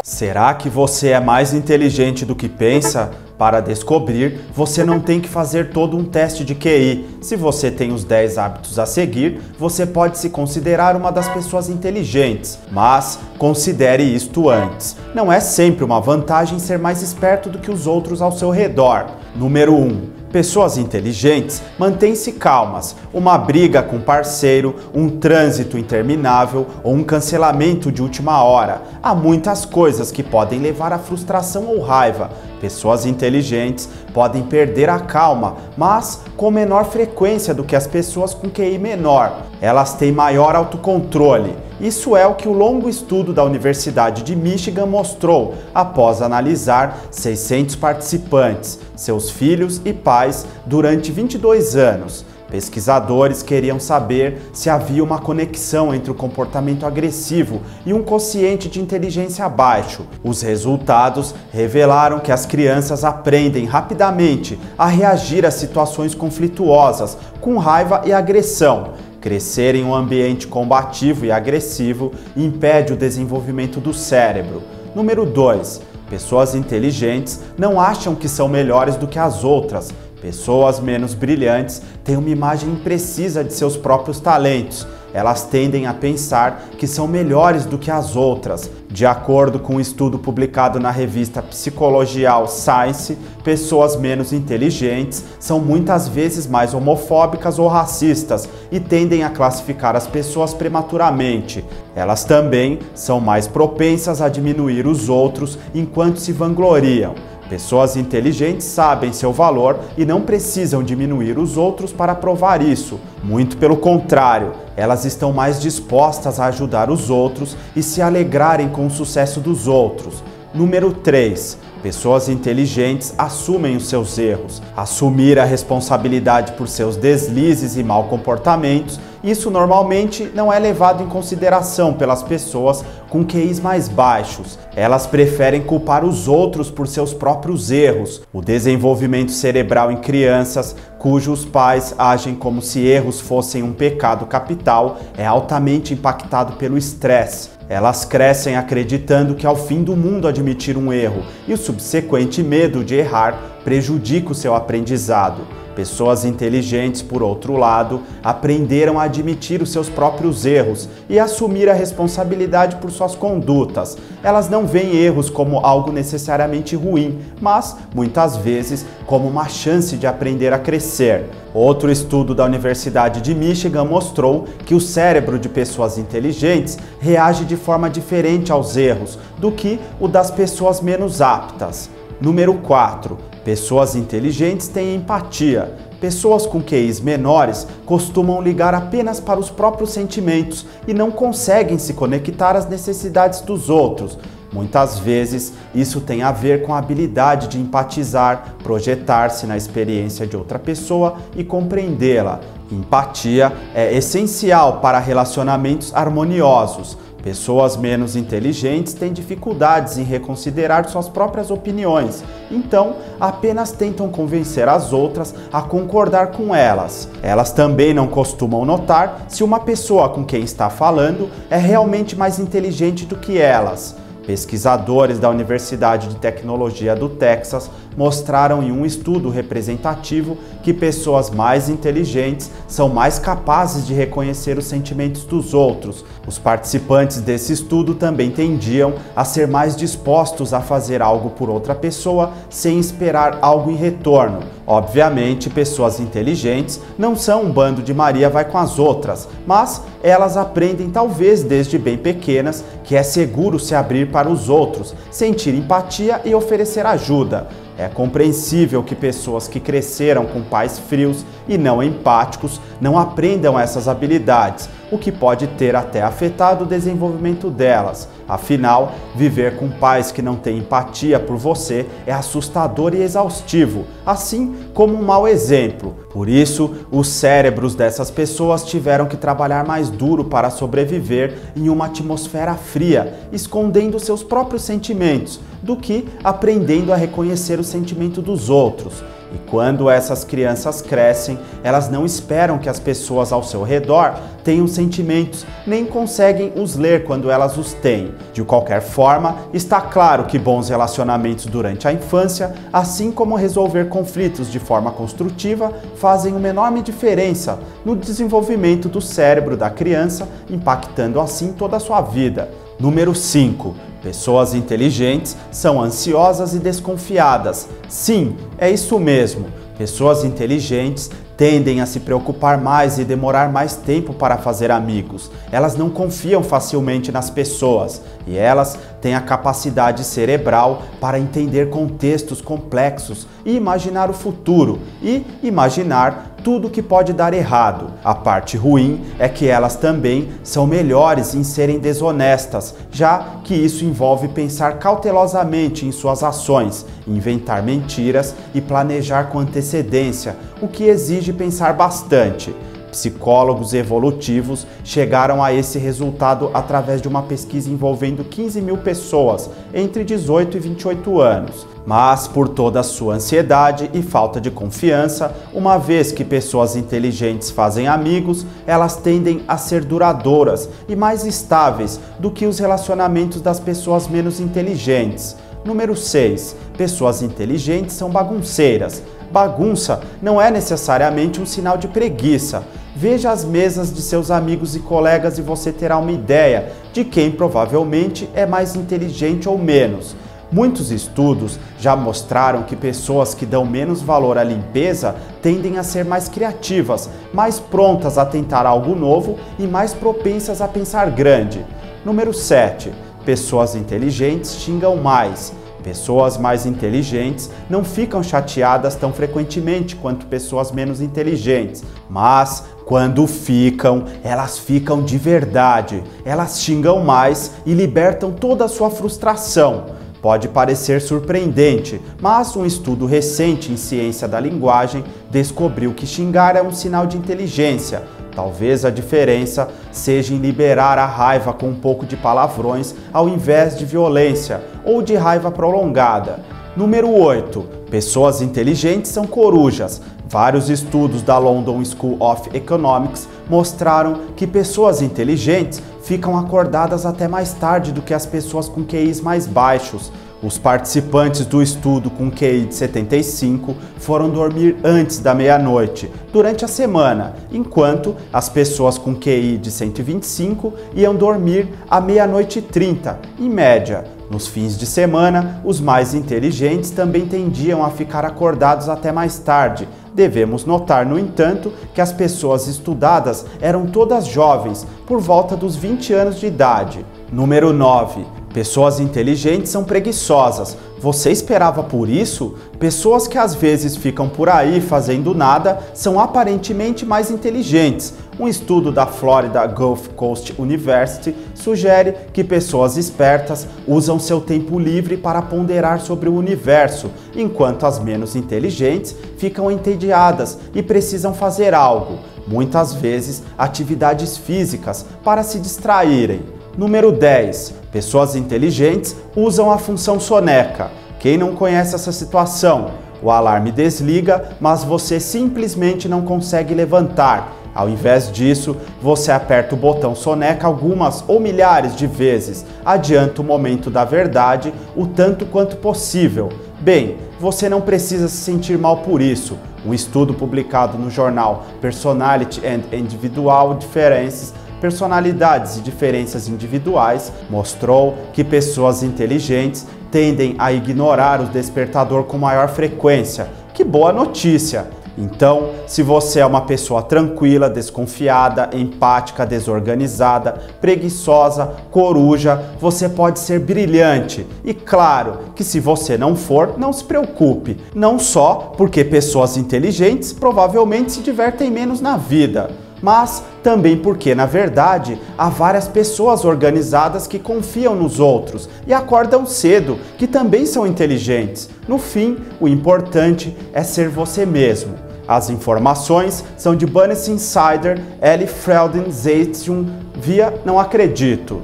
Será que você é mais inteligente do que pensa? Para descobrir, você não tem que fazer todo um teste de QI. Se você tem os 10 hábitos a seguir, você pode se considerar uma das pessoas inteligentes. Mas considere isto antes. Não é sempre uma vantagem ser mais esperto do que os outros ao seu redor. Número 1. Pessoas inteligentes mantêm-se calmas. Uma briga com parceiro, um trânsito interminável ou um cancelamento de última hora. Há muitas coisas que podem levar à frustração ou raiva. Pessoas inteligentes podem perder a calma, mas com menor frequência do que as pessoas com QI menor. Elas têm maior autocontrole. Isso é o que o longo estudo da Universidade de Michigan mostrou após analisar 600 participantes, seus filhos e pais, durante 22 anos. Pesquisadores queriam saber se havia uma conexão entre o comportamento agressivo e um quociente de inteligência baixo. Os resultados revelaram que as crianças aprendem rapidamente a reagir a situações conflituosas, com raiva e agressão. Crescer em um ambiente combativo e agressivo impede o desenvolvimento do cérebro. Número 2. Pessoas inteligentes não acham que são melhores do que as outras. Pessoas menos brilhantes têm uma imagem imprecisa de seus próprios talentos. Elas tendem a pensar que são melhores do que as outras. De acordo com um estudo publicado na revista Psychological Science, pessoas menos inteligentes são muitas vezes mais homofóbicas ou racistas e tendem a classificar as pessoas prematuramente. Elas também são mais propensas a diminuir os outros enquanto se vangloriam. Pessoas inteligentes sabem seu valor e não precisam diminuir os outros para provar isso. Muito pelo contrário, elas estão mais dispostas a ajudar os outros e se alegrarem com o sucesso dos outros. Número 3. Pessoas inteligentes assumem os seus erros. Assumir a responsabilidade por seus deslizes e maus comportamentos, isso normalmente não é levado em consideração pelas pessoas com QIs mais baixos. Elas preferem culpar os outros por seus próprios erros. O desenvolvimento cerebral em crianças cujos pais agem como se erros fossem um pecado capital é altamente impactado pelo estresse. Elas crescem acreditando que é o fim do mundo admitir um erro e o subsequente medo de errar prejudica o seu aprendizado. Pessoas inteligentes, por outro lado, aprenderam a admitir os seus próprios erros e assumir a responsabilidade por suas condutas. Elas não veem erros como algo necessariamente ruim, mas, muitas vezes, como uma chance de aprender a crescer. Outro estudo da Universidade de Michigan mostrou que o cérebro de pessoas inteligentes reage de forma diferente aos erros do que o das pessoas menos aptas. Número 4. Pessoas inteligentes têm empatia. Pessoas com QIs menores costumam ligar apenas para os próprios sentimentos e não conseguem se conectar às necessidades dos outros. Muitas vezes, isso tem a ver com a habilidade de empatizar, projetar-se na experiência de outra pessoa e compreendê-la. Empatia é essencial para relacionamentos harmoniosos. Pessoas menos inteligentes têm dificuldades em reconsiderar suas próprias opiniões, então apenas tentam convencer as outras a concordar com elas. Elas também não costumam notar se uma pessoa com quem está falando é realmente mais inteligente do que elas. Pesquisadores da Universidade de Tecnologia do Texas mostraram em um estudo representativo que pessoas mais inteligentes são mais capazes de reconhecer os sentimentos dos outros. Os participantes desse estudo também tendiam a ser mais dispostos a fazer algo por outra pessoa sem esperar algo em retorno. Obviamente, pessoas inteligentes não são um bando de Maria vai com as outras, mas elas aprendem talvez desde bem pequenas que é seguro se abrir para os outros, sentir empatia e oferecer ajuda. É compreensível que pessoas que cresceram com pais frios e não empáticos não aprendam essas habilidades, o que pode ter até afetado o desenvolvimento delas. Afinal, viver com pais que não têm empatia por você é assustador e exaustivo, assim como um mau exemplo. Por isso, os cérebros dessas pessoas tiveram que trabalhar mais duro para sobreviver em uma atmosfera fria, escondendo seus próprios sentimentos, do que aprendendo a reconhecer o sentimento dos outros. E quando essas crianças crescem, elas não esperam que as pessoas ao seu redor tenham sentimentos, nem conseguem os ler quando elas os têm. De qualquer forma, está claro que bons relacionamentos durante a infância, assim como resolver conflitos de forma construtiva, fazem uma enorme diferença no desenvolvimento do cérebro da criança, impactando assim toda a sua vida. Número 5. Pessoas inteligentes são ansiosas e desconfiadas. Sim, é isso mesmo. Pessoas inteligentes tendem a se preocupar mais e demorar mais tempo para fazer amigos. Elas não confiam facilmente nas pessoas e elas têm a capacidade cerebral para entender contextos complexos e imaginar o futuro e imaginar tudo que pode dar errado. A parte ruim é que elas também são melhores em serem desonestas, já que isso envolve pensar cautelosamente em suas ações, inventar mentiras e planejar com antecedência, o que exige pensar bastante. Psicólogos evolutivos chegaram a esse resultado através de uma pesquisa envolvendo 15 mil pessoas entre 18 e 28 anos. Mas por toda a sua ansiedade e falta de confiança, uma vez que pessoas inteligentes fazem amigos, elas tendem a ser duradouras e mais estáveis do que os relacionamentos das pessoas menos inteligentes. Número 6. Pessoas inteligentes são bagunceiras. Bagunça não é necessariamente um sinal de preguiça. Veja as mesas de seus amigos e colegas e você terá uma ideia de quem provavelmente é mais inteligente ou menos. Muitos estudos já mostraram que pessoas que dão menos valor à limpeza tendem a ser mais criativas, mais prontas a tentar algo novo e mais propensas a pensar grande. Número 7. Pessoas inteligentes xingam mais. Pessoas mais inteligentes não ficam chateadas tão frequentemente quanto pessoas menos inteligentes, mas quando ficam, elas ficam de verdade. Elas xingam mais e libertam toda a sua frustração. Pode parecer surpreendente, mas um estudo recente em ciência da linguagem descobriu que xingar é um sinal de inteligência. Talvez a diferença seja em liberar a raiva com um pouco de palavrões ao invés de violência ou de raiva prolongada. Número 8. Pessoas inteligentes são corujas. Vários estudos da London School of Economics mostraram que pessoas inteligentes ficam acordadas até mais tarde do que as pessoas com QIs mais baixos. Os participantes do estudo com QI de 75 foram dormir antes da meia-noite, durante a semana, enquanto as pessoas com QI de 125 iam dormir à meia-noite e 30, em média. Nos fins de semana, os mais inteligentes também tendiam a ficar acordados até mais tarde. Devemos notar, no entanto, que as pessoas estudadas eram todas jovens, por volta dos 20 anos de idade. Número 9. Pessoas inteligentes são preguiçosas. Você esperava por isso? Pessoas que às vezes ficam por aí fazendo nada são aparentemente mais inteligentes. Um estudo da Florida Gulf Coast University sugere que pessoas espertas usam seu tempo livre para ponderar sobre o universo, enquanto as menos inteligentes ficam entediadas e precisam fazer algo, muitas vezes atividades físicas, para se distraírem. Número 10. Pessoas inteligentes usam a função soneca. Quem não conhece essa situação? O alarme desliga, mas você simplesmente não consegue levantar. Ao invés disso, você aperta o botão soneca algumas ou milhares de vezes. Adianta o momento da verdade o tanto quanto possível. Bem, você não precisa se sentir mal por isso. Um estudo publicado no jornal Personality and Individual Differences, Personalidades e Diferenças Individuais, mostrou que pessoas inteligentes tendem a ignorar o despertador com maior frequência. Que boa notícia! Então, se você é uma pessoa tranquila, desconfiada, empática, desorganizada, preguiçosa, coruja, você pode ser brilhante. E claro que se você não for, não se preocupe. Não só porque pessoas inteligentes provavelmente se divertem menos na vida, mas também porque, na verdade, há várias pessoas organizadas que confiam nos outros e acordam cedo, que também são inteligentes. No fim, o importante é ser você mesmo. As informações são de Business Insider, Ellie Freuden Zeitung, via Não Acredito.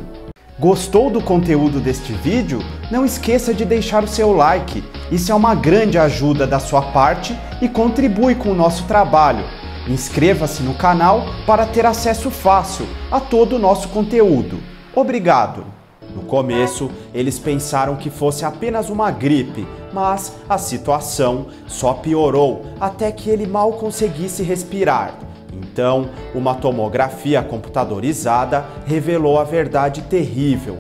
Gostou do conteúdo deste vídeo? Não esqueça de deixar o seu like. Isso é uma grande ajuda da sua parte e contribui com o nosso trabalho. Inscreva-se no canal para ter acesso fácil a todo o nosso conteúdo. Obrigado! No começo, eles pensaram que fosse apenas uma gripe, mas a situação só piorou até que ele mal conseguisse respirar. Então, uma tomografia computadorizada revelou a verdade terrível.